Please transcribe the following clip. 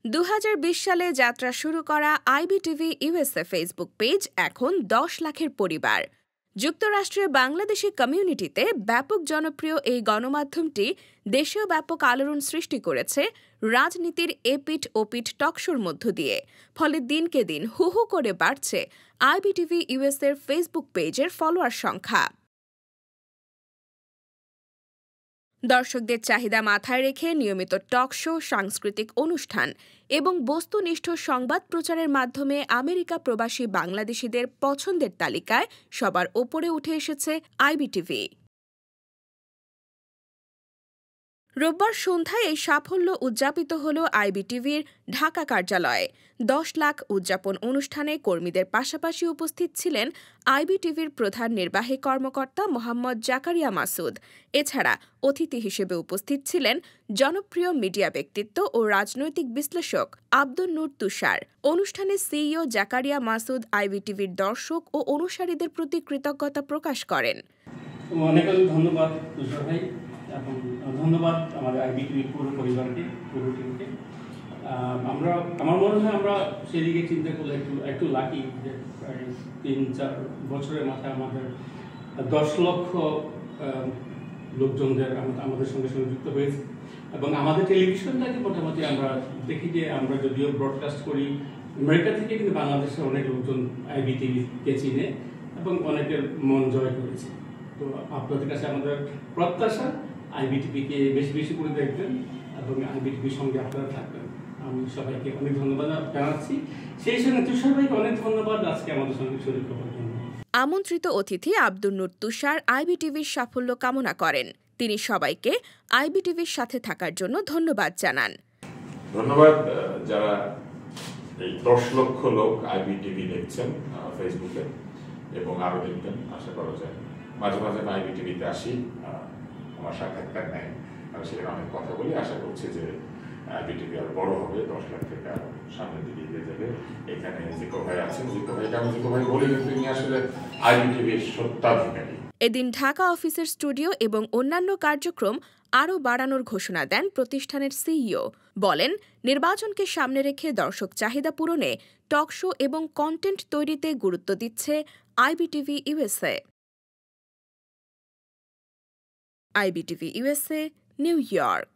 2020 সালে যাত্রা শুরু করা আইবিটিভি ইউএসএ ফেসবুক পেজ এখন 10 লাখের পরিবার। যুক্তরাষ্ট্রের বাংলাদেশি কমিউনিটিতে ব্যাপক জনপ্রিয় এই গণমাধ্যমটি দেশেও ব্যাপক আলোড়ন সৃষ্টি করেছে রাজনীতির এপিঠ ওপিঠ টকশোর মধ্য দিয়ে। ফলে দিনকে দিন হু হু করে বাড়ছে আইবিটিভি ইউএসএর ফেসবুক পেজের ফলোয়ার সংখ্যা। দর্শকদের চাহিদা মাথায় রেখে নিয়মিত টক শো, সাংস্কৃতিক অনুষ্ঠান এবং বস্তুনিষ্ঠ সংবাদ প্রচারের মাধ্যমে আমেরিকা প্রবাসী বাংলাদেশিদের পছন্দের তালিকায় সবার ওপরে উঠে এসেছে আইবিটিভি। রোববার সন্ধ্যায় এই সাফল্য উদযাপিত হল আইবিটিভির ঢাকা কার্যালয়ে। 10 লাখ উদযাপন অনুষ্ঠানে কর্মীদের পাশাপাশি উপস্থিত ছিলেন আইবিটিভির প্রধান নির্বাহী কর্মকর্তা মোহাম্মদ জাকারিয়া মাসুদ। এছাড়া অতিথি হিসেবে উপস্থিত ছিলেন জনপ্রিয় মিডিয়া ব্যক্তিত্ব ও রাজনৈতিক বিশ্লেষক আব্দুন নূর তুষার। অনুষ্ঠানে সিইও জাকারিয়া মাসুদ আইবিটিভির দর্শক ও অনুসারীদের প্রতি কৃতজ্ঞতা প্রকাশ করেন। অনেক ধন্যবাদ তুষার ভাই এবং ধন্যবাদ আমাদের আইবিটিভির পুরো পরিবারকে, পুরো টিমকে। আমার মনে হয় আমরা সেদিকে চিন্তা করলে একটু লাকি যে প্রায় 3-4 বছরের মাথায় আমাদের 10 লক্ষ লোকজনদের আমাদের সঙ্গে যুক্ত হয়েছে এবং আমাদের টেলিভিশনটাকে মোটামুটি আমরা দেখি যে আমরা যদিও ব্রডকাস্ট করি আমেরিকা থেকে, কিন্তু বাংলাদেশে অনেক লোকজন আইবিটিভিকে চিনে এবং অনেকের মন জয় করেছে। তো আপনাদের কাছে আমাদের প্রত্যাশা আইবিটিভিকে বেশি বেশি করে দেখবেন এবং আইবিটিভির সঙ্গে আপনারা থাকবেন। আমি সবাইকে অনেক ধন্যবাদ জানাচ্ছি। সেই সঙ্গে তুষার ভাইকে অনেক ধন্যবাদ আজকে আমাদের সঙ্গে শরীর করার জন্য। আমন্ত্রিত অতিথি আব্দুন নূর তুষার আইবিটিভির সাফল্য কামনা করেন। তিনি সবাইকে আইবিটিভির সাথে থাকার জন্য ধন্যবাদ জানান। ধন্যবাদ যারা এই 10 লক্ষ লোক আইবিটিভি দেখছেন ফেসবুকে এবং আরো দেখবেন, আশা করা যায়। মাঝে মাঝে আইবিটিভিতে আসি, আমার সাক্ষাৎকার নেয়, আমি সেখানে অনেক কথা বলি। আশা করছি যে আইবিটিভি আরো বড় হবে, 10 লাখ থেকে আরো সামনের দিকে এগিয়ে যাবে। এখানে জিকো ভাই আছেন, জিকো ভাইকে আমি জিকো ভাই বলি, কিন্তু তিনি আসলে আইবিটিভির সত্ত্বাধিকারী। এদিন ঢাকা অফিসের স্টুডিও এবং অন্যান্য কার্যক্রম আরও বাড়ানোর ঘোষণা দেন প্রতিষ্ঠানের সিইও। বলেন, নির্বাচনকে সামনে রেখে দর্শক চাহিদা পূরণে টক শো এবং কন্টেন্ট তৈরিতে গুরুত্ব দিচ্ছে IBTV USA. IBTV USA, new York.